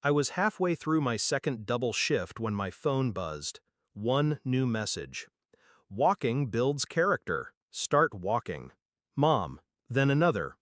I was halfway through my second double shift when my phone buzzed. One new message. Walking builds character. Start walking. Mom. Then another.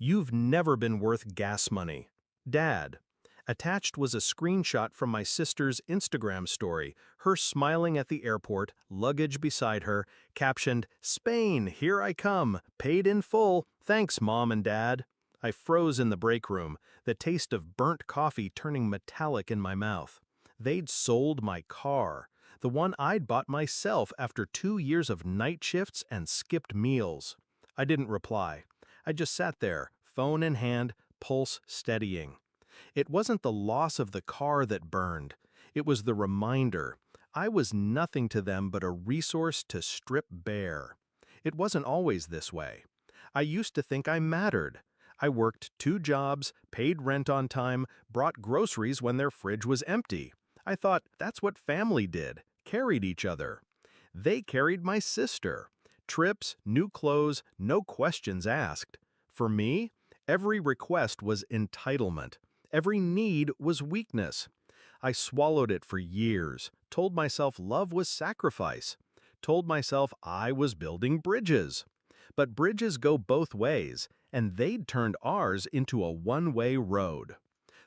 You've never been worth gas money. Dad. Attached was a screenshot from my sister's Instagram story, her smiling at the airport, luggage beside her, captioned, "Spain, here I come, paid in full, thanks Mom and Dad." I froze in the break room, the taste of burnt coffee turning metallic in my mouth. They'd sold my car, the one I'd bought myself after 2 years of night shifts and skipped meals. I didn't reply. I just sat there, phone in hand, pulse steadying. It wasn't the loss of the car that burned. It was the reminder. I was nothing to them but a resource to strip bare. It wasn't always this way. I used to think I mattered. I worked 2 jobs, paid rent on time, brought groceries when their fridge was empty. I thought that's what family did, carried each other. They carried my sister. Trips, new clothes, no questions asked. For me, every request was entitlement. Every need was weakness. I swallowed it for years, told myself love was sacrifice, told myself I was building bridges. But bridges go both ways, and they'd turned ours into a one-way road.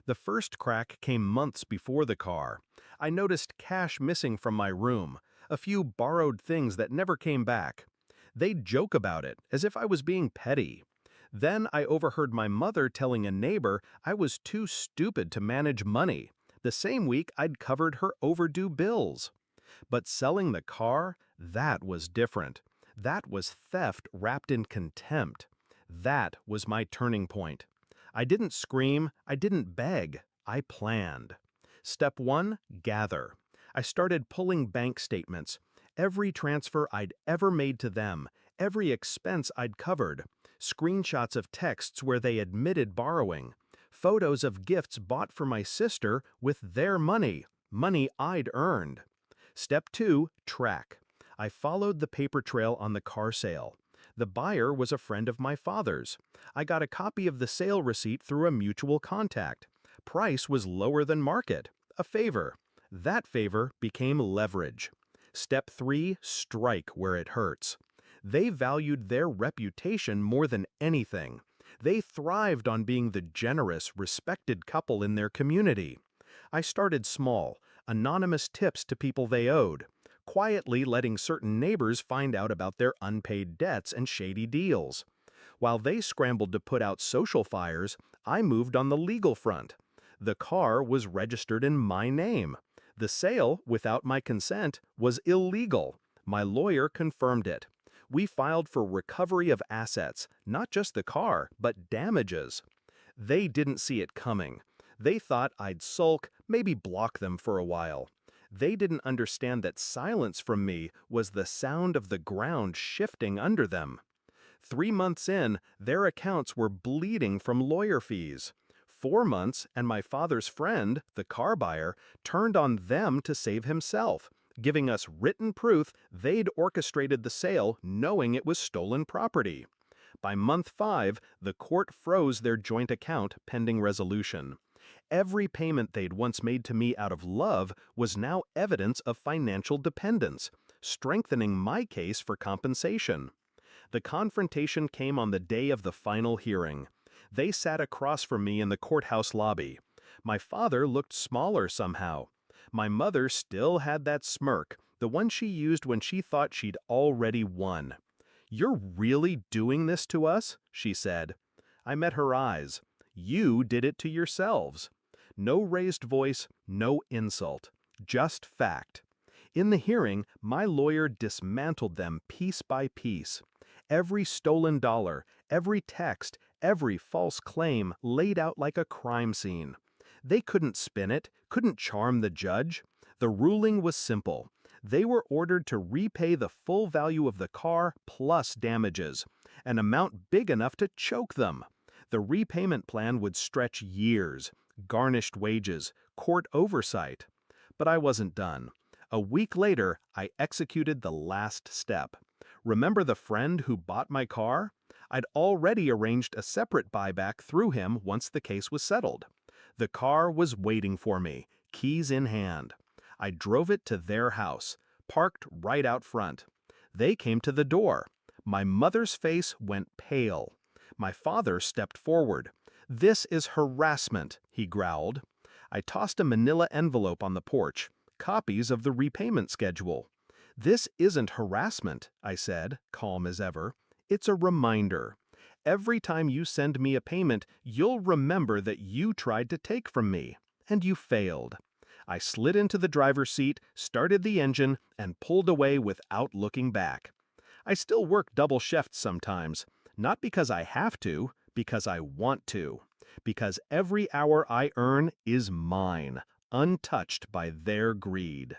The first crack came months before the car. I noticed cash missing from my room, a few borrowed things that never came back. They'd joke about it, as if I was being petty. Then I overheard my mother telling a neighbor I was too stupid to manage money. The same week I'd covered her overdue bills. But selling the car, that was different. That was theft wrapped in contempt. That was my turning point. I didn't scream, I didn't beg, I planned. Step 1, gather. I started pulling bank statements. Every transfer I'd ever made to them, every expense I'd covered, screenshots of texts where they admitted borrowing, photos of gifts bought for my sister with their money, money I'd earned. Step 2, track. I followed the paper trail on the car sale. The buyer was a friend of my father's. I got a copy of the sale receipt through a mutual contact. Price was lower than market, a favor. That favor became leverage. Step 3, strike where it hurts. They valued their reputation more than anything. They thrived on being the generous, respected couple in their community. I started small, anonymous tips to people they owed, quietly letting certain neighbors find out about their unpaid debts and shady deals. While they scrambled to put out social fires, I moved on the legal front. The car was registered in my name. The sale, without my consent, was illegal. My lawyer confirmed it. We filed for recovery of assets, not just the car, but damages. They didn't see it coming. They thought I'd sulk, maybe block them for a while. They didn't understand that silence from me was the sound of the ground shifting under them. 3 months in, their accounts were bleeding from lawyer fees. 4 months, and my father's friend, the car buyer, turned on them to save himself, giving us written proof they'd orchestrated the sale knowing it was stolen property. By month 5, the court froze their joint account pending resolution. Every payment they'd once made to me out of love was now evidence of financial dependence, strengthening my case for compensation. The confrontation came on the day of the final hearing. They sat across from me in the courthouse lobby. My father looked smaller somehow. My mother still had that smirk, the one she used when she thought she'd already won. "You're really doing this to us?" she said. I met her eyes. "You did it to yourselves." No raised voice, no insult, just fact. In the hearing, my lawyer dismantled them piece by piece. Every stolen dollar, every text, every false claim laid out like a crime scene. They couldn't spin it, couldn't charm the judge. The ruling was simple. They were ordered to repay the full value of the car plus damages, an amount big enough to choke them. The repayment plan would stretch years, garnished wages, court oversight. But I wasn't done. A week later, I executed the last step. Remember the friend who bought my car? I'd already arranged a separate buyback through him once the case was settled. The car was waiting for me, keys in hand. I drove it to their house, parked right out front. They came to the door. My mother's face went pale. My father stepped forward. "This is harassment," he growled. I tossed a manila envelope on the porch, copies of the repayment schedule. "This isn't harassment," I said, calm as ever. "It's a reminder. Every time you send me a payment, you'll remember that you tried to take from me, and you failed." I slid into the driver's seat, started the engine, and pulled away without looking back. I still work double shifts sometimes, not because I have to, because I want to. Because every hour I earn is mine, untouched by their greed.